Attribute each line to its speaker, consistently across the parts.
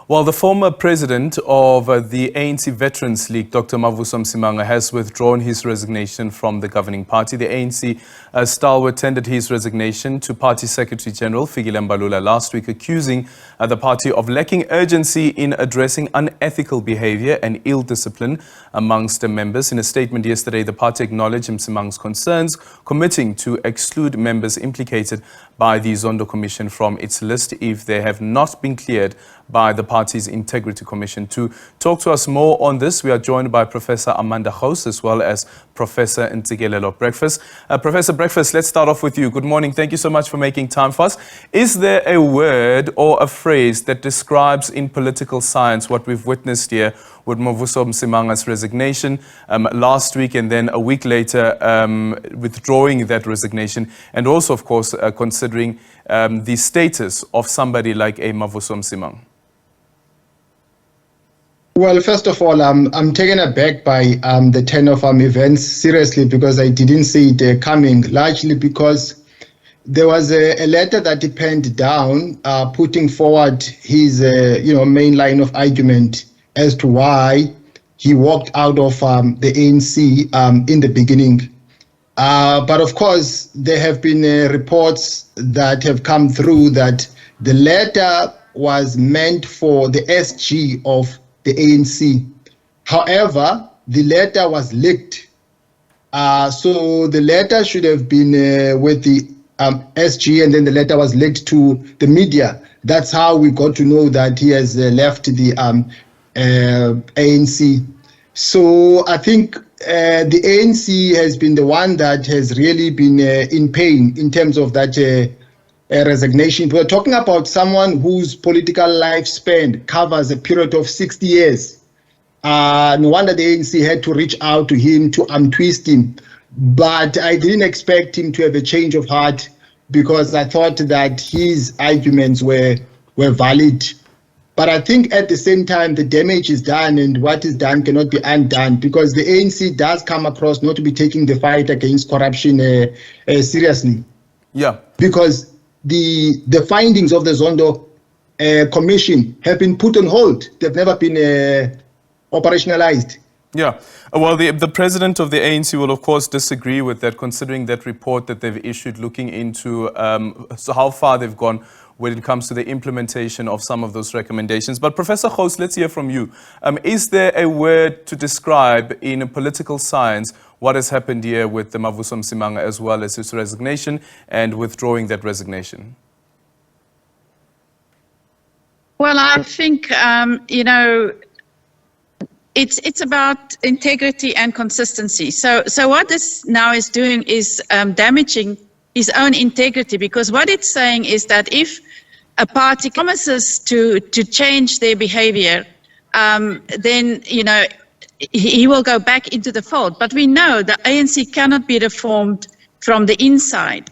Speaker 1: Well, the former president of the ANC Veterans League, Dr. Mavuso Msimang, has withdrawn his resignation from the governing party. The ANC stalwart tendered his resignation to Party Secretary General Fikile Mbalula last week, accusing the party of lacking urgency in addressing unethical behaviour and ill discipline amongst the members. In a statement yesterday, the party acknowledged Msimang's concerns, committing to exclude members implicated by the Zondo Commission from its list if they have not been cleared by the party's Integrity Commission. To talk to us more on this, we are joined by Professor Gouws as well as Professor Ntsikelelo. Professor Breakfast, let's start off with you. Good morning. Thank you so much for making time for us. Is there a word or a phrase that describes in political science what we've witnessed here with Mavuso Msimang's resignation last week and then a week later withdrawing that resignation, and also, of course, considering the status of somebody like a Mavuso Msimang?
Speaker 2: Well, first of all, I'm taken aback by the turn of events, seriously, because I didn't see it coming, largely because there was a letter that he penned down, putting forward his main line of argument as to why he walked out of the ANC in the beginning. But of course, there have been reports that have come through that the letter was meant for the SG of the ANC. However, the letter was leaked. So the letter should have been with the SG, and then the letter was leaked to the media. That's how we got to know that he has left the ANC. So I think the ANC has been the one that has really been in pain in terms of that resignation. We're talking about someone whose political lifespan covers a period of 60 years. No wonder the ANC had to reach out to him to untwist him. But I didn't expect him to have a change of heart, because I thought that his arguments were valid. But I think at the same time, the damage is done, and what is done cannot be undone, because the ANC does come across not to be taking the fight against corruption seriously. Yeah. Because the findings of the Zondo Commission have been put on hold. They've never been operationalized. Yeah. Well, the president of the ANC will, of course, disagree with that, considering that report that they've issued looking into how far they've gone when it comes to the implementation of some of those recommendations. But Professor Gouws, let's hear from you. Is there a word to describe in political science what has happened here with the Mavuso Msimang, as well as his resignation and withdrawing that resignation?
Speaker 3: Well, I think, it's about integrity and consistency. So what this now is doing is damaging his own integrity, because what it's saying is that if a party promises to change their behavior, then, he will go back into the fold. But we know the ANC cannot be reformed from the inside.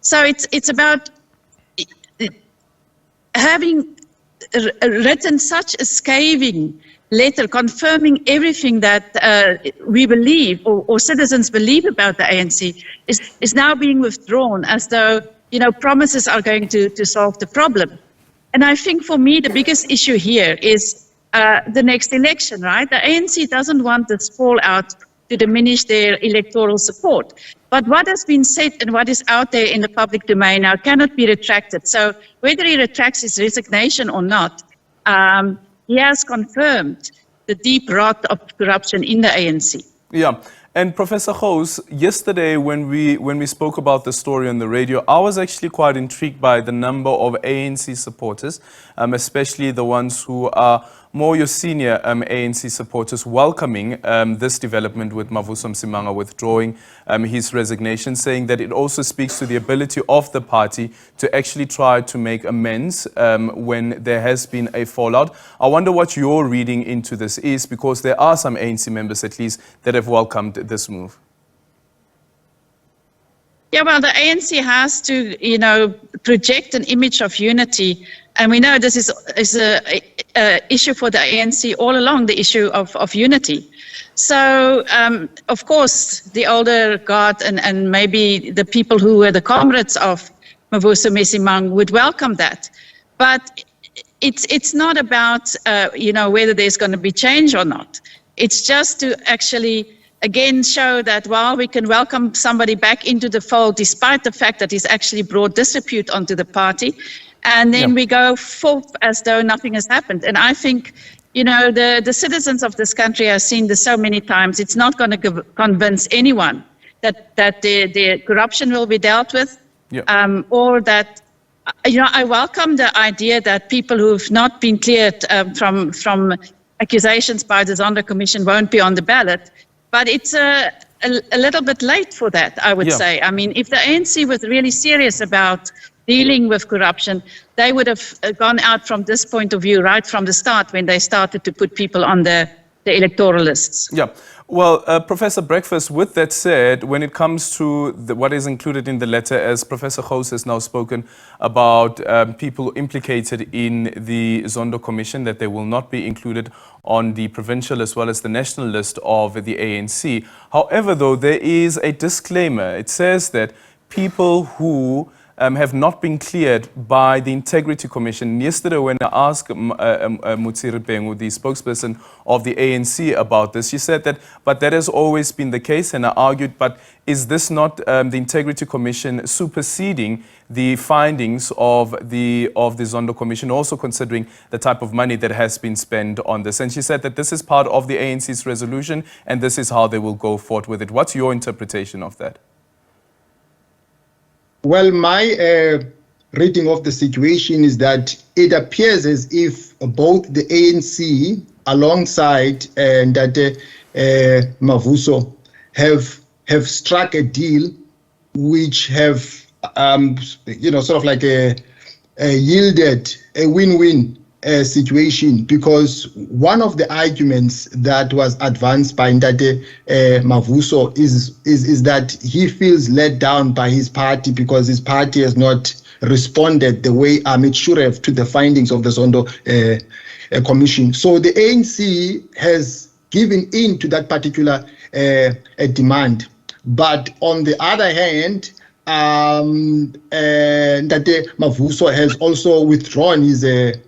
Speaker 3: So it's about having written such a scathing letter confirming everything that we believe or citizens believe about the ANC is now being withdrawn, as though promises are going to solve the problem. And I think for me the biggest issue here is the next election, right? The ANC doesn't want this fallout to diminish their electoral support. But what has been said and what is out there in the public domain now cannot be retracted. So whether he retracts his resignation or not, he has confirmed the deep rot of corruption in the ANC. Yeah. And Professor Gouws, yesterday when we spoke about the story on the radio, I was actually quite intrigued by the number of ANC supporters, especially the ones who are more your senior ANC supporters, welcoming this development with Mavuso Msimang withdrawing his resignation, saying that it also speaks to the ability of the party to actually try to make amends when there has been a fallout. I wonder what your reading into this is, because there are some ANC members, at least, that have welcomed this move. Yeah, well, the ANC has to, project an image of unity. And we know this is a issue for the ANC all along, the issue of unity. So, of course, the older guard and maybe the people who were the comrades of Mavuso Msimang would welcome that. But it's not about, whether there's going to be change or not. It's just to actually, again, show that while we can welcome somebody back into the fold, despite the fact that he's actually brought disrepute onto the party, and then we go forth as though nothing has happened. And I think, the citizens of this country have seen this so many times. It's not going to convince anyone that the corruption will be dealt with, or that, I welcome the idea that people who've not been cleared from accusations by the Zondo Commission won't be on the ballot. But it's a little bit late for that, I would say. I mean, if the ANC was really serious about dealing with corruption, they would have gone out from this point of view right from the start when they started to put people on the electoral lists.
Speaker 1: Yeah. Well, Professor Breakfast, with that said, when it comes to what is included in the letter, as Professor Gouws has now spoken about people implicated in the Zondo Commission, that they will not be included on the provincial as well as the national list of the ANC. However, though, there is a disclaimer. It says that people who have not been cleared by the Integrity Commission. Yesterday, when I asked Mutsiri Bengu, the spokesperson of the ANC, about this, she said that, but that has always been the case, and I argued, but is this not the Integrity Commission superseding the findings of the Zondo Commission, also considering the type of money that has been spent on this? And she said that this is part of the ANC's resolution, and this is how they will go forward with it. What's your interpretation of that?
Speaker 2: Well, my reading of the situation is that it appears as if both the ANC alongside and that Mavuso have struck a deal which have sort of like yielded a win-win situation, because one of the arguments that was advanced by Ndate Mavuso is that he feels let down by his party because his party has not responded the way it should have to the findings of the Zondo Commission. So the ANC has given in to that particular demand. But on the other hand, Ndate Mavuso has also withdrawn his a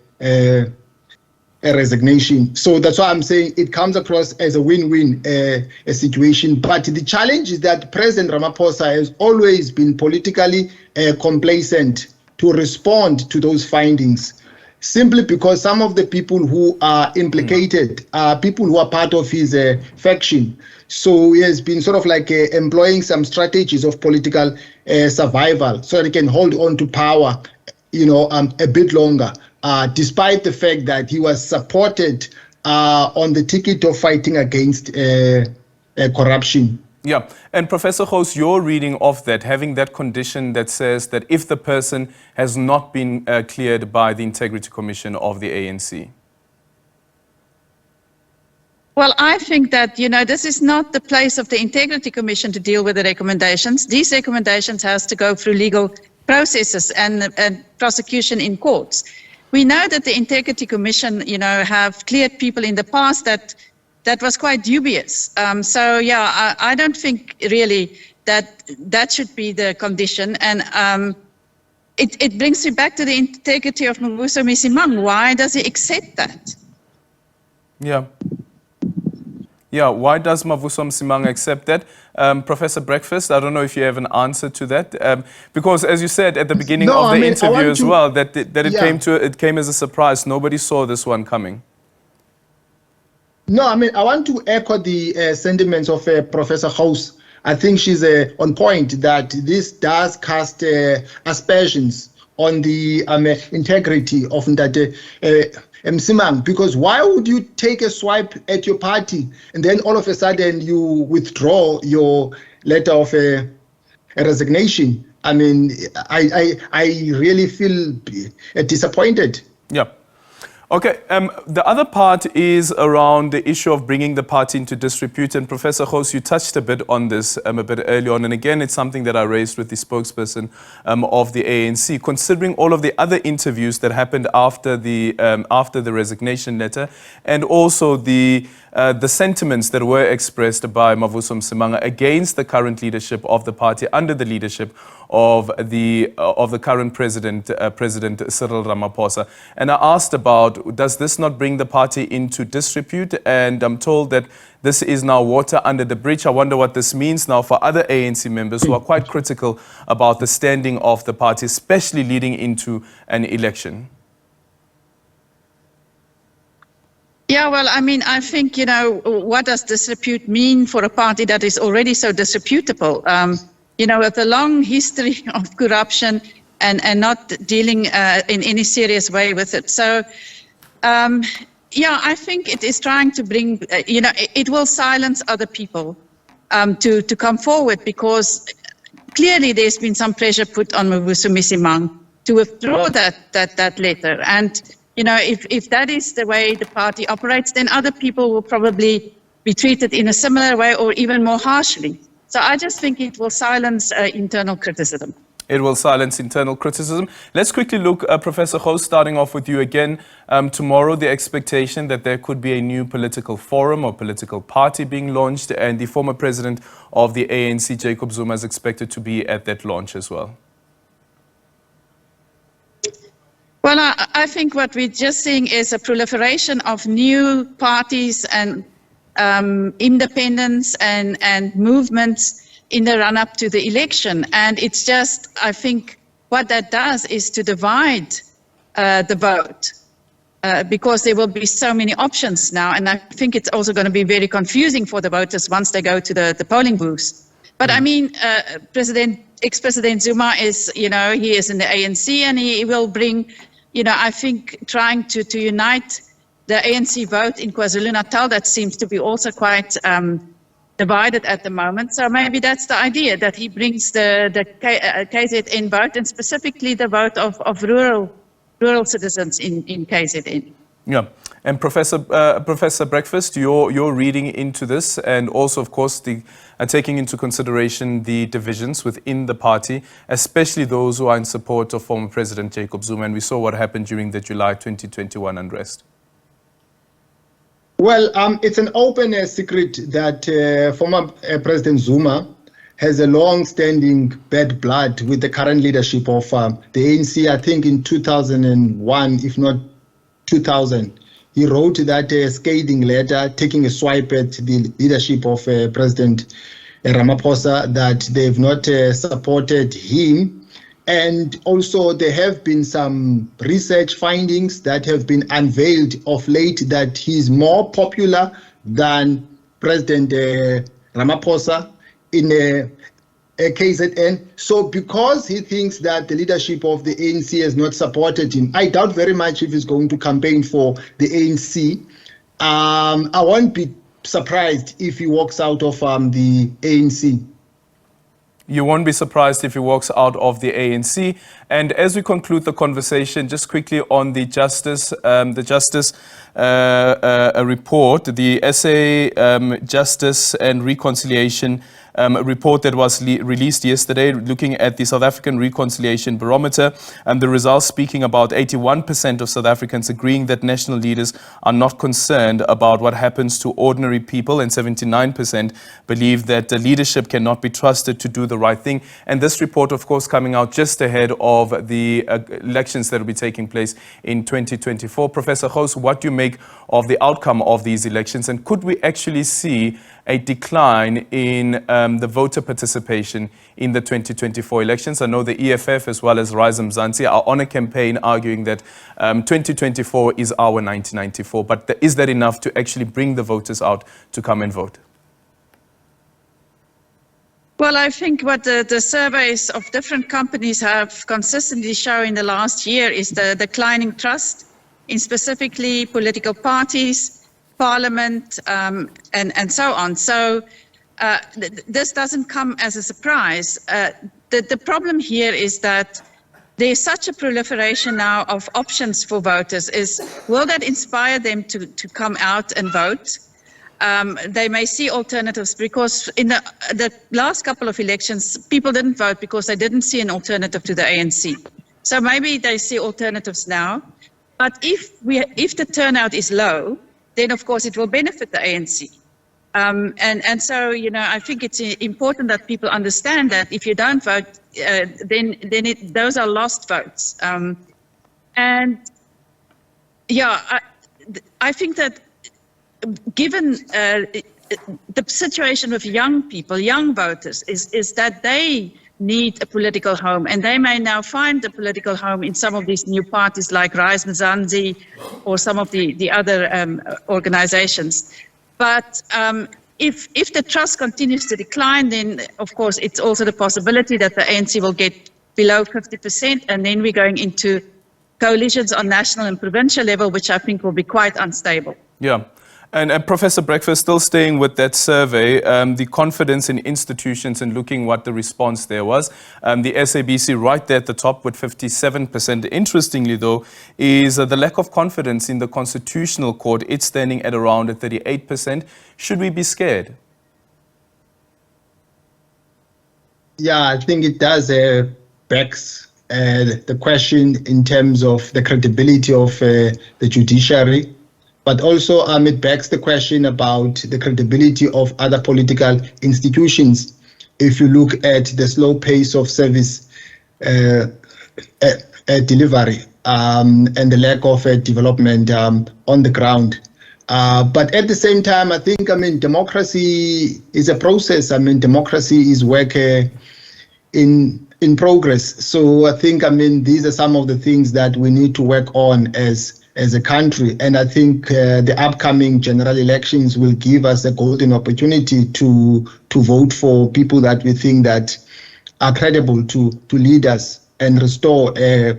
Speaker 2: resignation. So that's why I'm saying it comes across as a win-win situation. But the challenge is that President Ramaphosa has always been politically complacent to respond to those findings, simply because some of the people who are implicated are people who are part of his faction. So he has been sort of like employing some strategies of political survival so that he can hold on to power, a bit longer. Despite the fact that he was supported on the ticket of fighting against corruption.
Speaker 1: Yeah, and Professor Gouws, your reading of that, having that condition that says that if the person has not been cleared by the Integrity Commission of the ANC?
Speaker 3: Well, I think that, this is not the place of the Integrity Commission to deal with the recommendations. These recommendations has to go through legal processes and prosecution in courts. We know that the Integrity Commission, have cleared people in the past that was quite dubious. I don't think really that should be the condition. And it brings me back to the integrity of Mavuso Msimang. Why does he accept that?
Speaker 1: Yeah, why does Mavuso Msimang accept that? Professor Breakfast, I don't know if you have an answer to that. Because as you said at the beginning of the interview as well, that it came as a surprise. Nobody saw this one coming.
Speaker 2: No, I want to echo the sentiments of Professor Gouws. I think she's on point that this does cast aspersions on the integrity of Ndate Msimang, because why would you take a swipe at your party and then all of a sudden you withdraw your letter of resignation? I really feel disappointed.
Speaker 1: Yeah. Okay, the other part is around the issue of bringing the party into disrepute. And Professor Gouws, you touched a bit on this a bit earlier on. And again, it's something that I raised with the spokesperson of the ANC. Considering all of the other interviews that happened after the resignation letter, and also the the sentiments that were expressed by Mavuso Msimang against the current leadership of the party under the leadership of the current president, President Cyril Ramaphosa. And I asked about, does this not bring the party into disrepute? And I'm told that this is now water under the bridge. I wonder what this means now for other ANC members who are quite critical about the standing of the party, especially leading into an election.
Speaker 3: Yeah, well, I mean, I think, you know, what does disrepute mean for a party that is already so disreputable? You know, with a long history of corruption and not dealing in any serious way with it. So, yeah, I think it is trying to bring, you know, it will silence other people to come forward, because clearly there's been some pressure put on Mavuso Msimang to withdraw that letter. And you know, if that is the way the party operates, then other people will probably be treated in a similar way or even more harshly. So I just think it will silence internal criticism.
Speaker 1: It will silence internal criticism. Let's quickly look, Professor Gouws, starting off with you again. Tomorrow, the expectation that there could be a new political forum or political party being launched, and the former president of the ANC, Jacob Zuma, is expected to be at that launch as well.
Speaker 3: Well, I think what we're just seeing is a proliferation of new parties and independents and movements in the run-up to the election. And it's just, I think, what that does is to divide the vote because there will be so many options now. And I think it's also going to be very confusing for the voters once they go to the polling booths. But I mean, ex-President Zuma is, you know, he is in the ANC, and he will bring, you know, I think trying to unite the ANC vote in KwaZulu-Natal, that seems to be also quite divided at the moment. So maybe that's the idea, that he brings the KZN vote, and specifically the vote of rural citizens in KZN.
Speaker 1: Yeah, and Professor Breakfast, your reading into this, and also, of course, taking into consideration the divisions within the party, especially those who are in support of former President Jacob Zuma, and we saw what happened during the July 2021 unrest.
Speaker 2: Well, it's an open secret that former President Zuma has a long-standing bad blood with the current leadership of the ANC. I think in 2001, if not 2000, he wrote that scathing letter taking a swipe at the leadership of President Ramaphosa, that they've not supported him. And also there have been some research findings that have been unveiled of late that he's more popular than President Ramaphosa in a KZN. So because he thinks that the leadership of the ANC has not supported him, I doubt very much if he's going to campaign for the ANC. I won't be surprised if he walks out of the ANC.
Speaker 1: You won't be surprised if he walks out of the ANC. And as we conclude the conversation, just quickly on the Justice report, the SA Justice and Reconciliation report that was released yesterday, looking at the South African Reconciliation Barometer, and the results speaking about 81% of South Africans agreeing that national leaders are not concerned about what happens to ordinary people, and 79% believe that the leadership cannot be trusted to do the right thing. And this report, of course, coming out just ahead of the elections that will be taking place in 2024. Professor Gouws, what do you make of the outcome of these elections, and could we actually see a decline in the voter participation in the 2024 elections? I know the EFF as well as Rise Mzansi are on a campaign arguing that 2024 is our 1994, but is that enough to actually bring the voters out to come and vote?
Speaker 3: Well, I think what the surveys of different companies have consistently shown in the last year is the declining trust in specifically political parties, Parliament, and so on. So this doesn't come as a surprise. The problem here is that there's such a proliferation now of options for voters. Will that inspire them to come out and vote? They may see alternatives, because in the last couple of elections, people didn't vote because they didn't see an alternative to the ANC. So maybe they see alternatives now. But if the turnout is low, then of course it will benefit the ANC. And so, you know, I think it's important that people understand that if you don't vote, then those are lost votes. And yeah, I think that given the situation of young people, young voters, is that they need a political home, and they may now find a political home in some of these new parties like Rise Mzansi or some of the other organizations. But if the trust continues to decline, then of course it's also the possibility that the ANC will get below 50%, and then we're going into coalitions on national and provincial level, which I think will be quite unstable.
Speaker 1: Yeah. And Professor Breakfast, still staying with that survey, the confidence in institutions and looking what the response there was. The SABC right there at the top with 57%. Interestingly, though, is the lack of confidence in the Constitutional Court. It's standing at around 38%. Should we be scared?
Speaker 2: Yeah, I think it does begs the question in terms of the credibility of the judiciary. But also it begs the question about the credibility of other political institutions. If you look at the slow pace of service delivery and the lack of development on the ground. But at the same time, I think, democracy is a process. Democracy is work in progress. So I think, these are some of the things that we need to work on as a country. And I think the upcoming general elections will give us a golden opportunity to vote for people that we think that are credible to lead us and restore a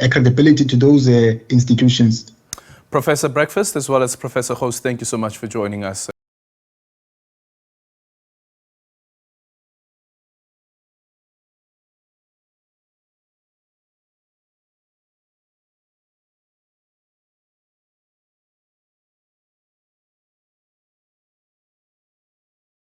Speaker 2: credibility to those institutions.
Speaker 1: Professor Breakfast as well as Professor Gouws, thank you so much for joining us